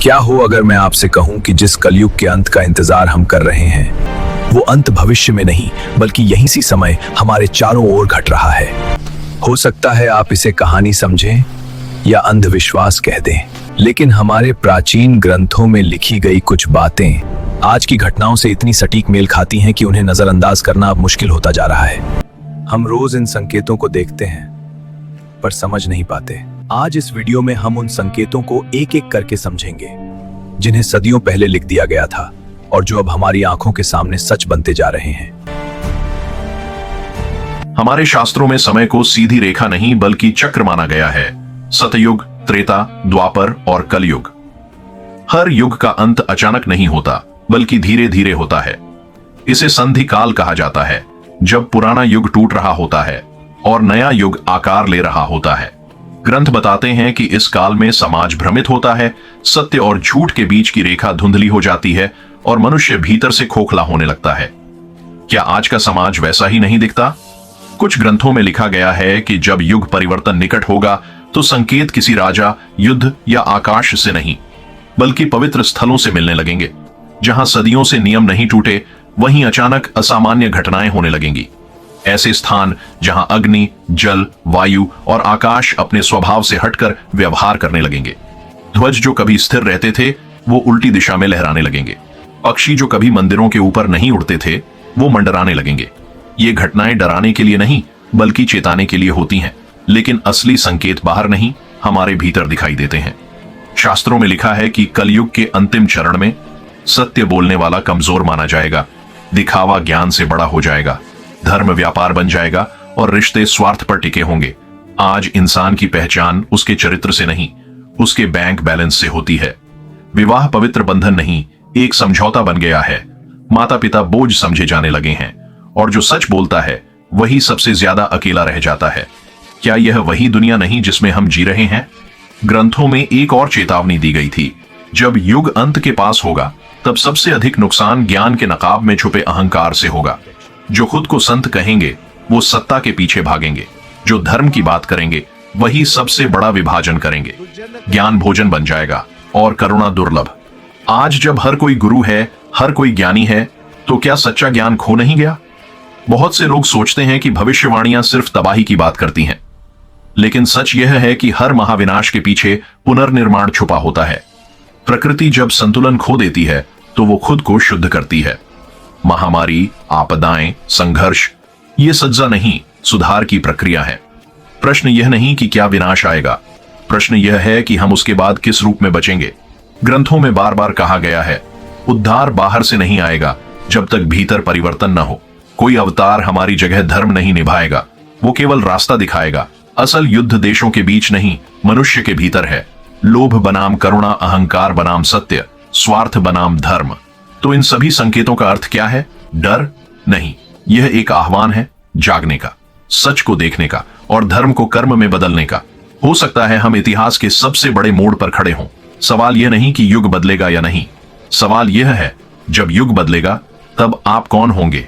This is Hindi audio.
क्या हो अगर मैं आपसे कहूं कि जिस कलयुग के अंत का इंतजार हम कर रहे हैं वो अंत भविष्य में नहीं बल्कि यहीं सी समय हमारे चारों ओर घट रहा है। हो सकता है आप इसे कहानी समझें या अंधविश्वास कह दें, लेकिन हमारे प्राचीन ग्रंथों में लिखी गई कुछ बातें आज की घटनाओं से इतनी सटीक मेल खाती हैं कि उन्हें नजरअंदाज करना अब मुश्किल होता जा रहा है। हम रोज इन संकेतों को देखते हैं पर समझ नहीं पाते। आज इस वीडियो में हम उन संकेतों को एक एक करके समझेंगे जिन्हें सदियों पहले लिख दिया गया था और जो अब हमारी आंखों के सामने सच बनते जा रहे हैं। हमारे शास्त्रों में समय को सीधी रेखा नहीं बल्कि चक्र माना गया है। सतयुग, त्रेता, द्वापर और कलयुग। हर युग का अंत अचानक नहीं होता बल्कि धीरे धीरे होता है। इसे संधि काल कहा जाता है, जब पुराना युग टूट रहा होता है और नया युग आकार ले रहा होता है। ग्रंथ बताते हैं कि इस काल में समाज भ्रमित होता है, सत्य और झूठ के बीच की रेखा धुंधली हो जाती है और मनुष्य भीतर से खोखला होने लगता है। क्या आज का समाज वैसा ही नहीं दिखता? कुछ ग्रंथों में लिखा गया है कि जब युग परिवर्तन निकट होगा तो संकेत किसी राजा, युद्ध या आकाश से नहीं बल्कि पवित्र स्थलों से मिलने लगेंगे। जहां सदियों से नियम नहीं टूटे वहीं अचानक असामान्य घटनाएं होने लगेंगी। ऐसे स्थान जहां अग्नि, जल, वायु और आकाश अपने स्वभाव से हटकर व्यवहार करने लगेंगे। ध्वज जो कभी स्थिर रहते थे वो उल्टी दिशा में लहराने लगेंगे। पक्षी जो कभी मंदिरों के ऊपर नहीं उड़ते थे वो मंडराने लगेंगे। ये घटनाएं डराने के लिए नहीं बल्कि चेताने के लिए होती हैं, लेकिन असली संकेत बाहर नहीं हमारे भीतर दिखाई देते हैं। शास्त्रों में लिखा है कि कलयुग के अंतिम चरण में सत्य बोलने वाला कमजोर माना जाएगा, दिखावा ज्ञान से बड़ा हो जाएगा, धर्म व्यापार बन जाएगा और रिश्ते स्वार्थ पर टिके होंगे। आज इंसान की पहचान उसके चरित्र से नहीं उसके बैंक बैलेंस से होती है। विवाह पवित्र बंधन नहीं एक समझौता बन गया है। माता पिता बोझ समझे जाने लगे हैं और जो सच बोलता है वही सबसे ज्यादा अकेला रह जाता है। क्या यह वही दुनिया नहीं जिसमें हम जी रहे हैं? ग्रंथों में एक और चेतावनी दी गई थी, जब युग अंत के पास होगा तब सबसे अधिक नुकसान ज्ञान के नकाब में छुपे अहंकार से होगा। जो खुद को संत कहेंगे वो सत्ता के पीछे भागेंगे, जो धर्म की बात करेंगे वही सबसे बड़ा विभाजन करेंगे। ज्ञान भोजन बन जाएगा और करुणा दुर्लभ। आज जब हर कोई गुरु है, हर कोई ज्ञानी है, तो क्या सच्चा ज्ञान खो नहीं गया? बहुत से लोग सोचते हैं कि भविष्यवाणियां सिर्फ तबाही की बात करती हैं, लेकिन सच यह है कि हर महाविनाश के पीछे पुनर्निर्माण छुपा होता है। प्रकृति जब संतुलन खो देती है तो वो खुद को शुद्ध करती है। महामारी, आपदाएं, संघर्ष ये सज्जा नहीं सुधार की प्रक्रिया है। प्रश्न यह नहीं कि क्या विनाश आएगा, प्रश्न यह है कि हम उसके बाद किस रूप में बचेंगे। ग्रंथों में बार बार कहा गया है, उद्धार बाहर से नहीं आएगा जब तक भीतर परिवर्तन न हो। कोई अवतार हमारी जगह धर्म नहीं निभाएगा, वो केवल रास्ता दिखाएगा। असल युद्ध देशों के बीच नहीं मनुष्य के भीतर है। लोभ बनाम करुणा, अहंकार बनाम सत्य, स्वार्थ बनाम धर्म। तो इन सभी संकेतों का अर्थ क्या है? डर नहीं, यह एक आह्वान है जागने का, सच को देखने का और धर्म को कर्म में बदलने का। हो सकता है हम इतिहास के सबसे बड़े मोड़ पर खड़े हों। सवाल यह नहीं कि युग बदलेगा या नहीं, सवाल यह है जब युग बदलेगा तब आप कौन होंगे?